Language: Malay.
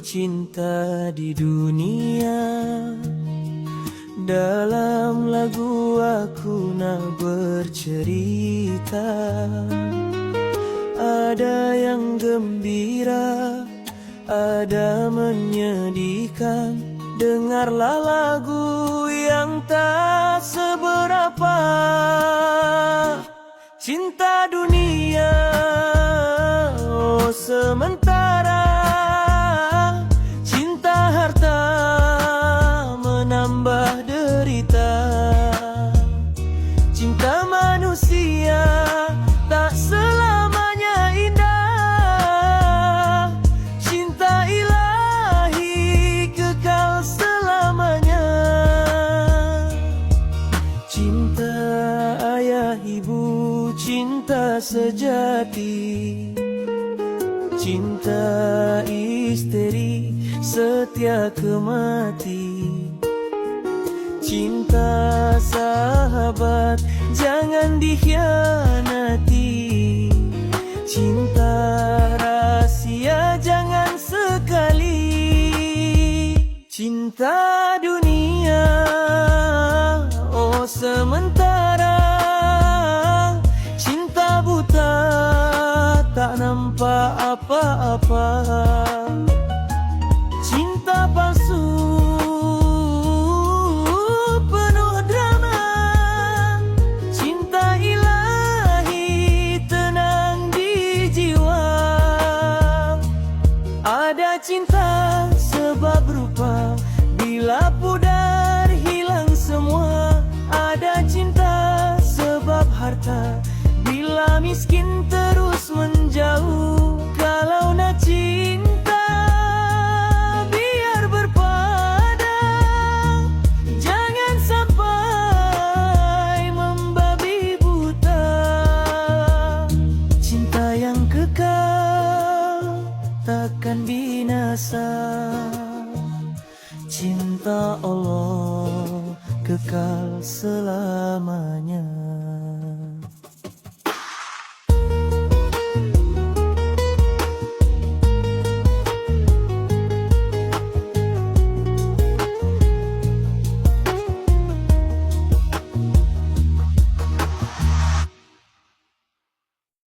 cinta di dunia. Dalam lagu aku nak bercerita, ada yang gembira, ada menyedihkan. Dengarlah lagu yang tak seberapa. Cinta dunia, oh sementara. Cinta harta menambah derita. Cinta manusia tak selamanya indah. Cinta ilahi kekal selamanya. Cinta ayah ibu, cinta sejati. Cinta isteri setia kemati. Cinta sahabat jangan dikhianati. Cinta rahsia jangan sekali. Cinta dunia, oh sementara. Cinta buta tak nampak apa-apa. Cinta palsu penuh drama. Cinta ilahi tenang di jiwa. Ada cinta sebab rupa, bila pudar hilang semua. Ada cinta sebab harta, bila miskin terus menjauh. Kalau nak cinta biar berpadang, jangan sampai membabi buta. Cinta yang kekal takkan binasa. Cinta Allah kekal selamanya.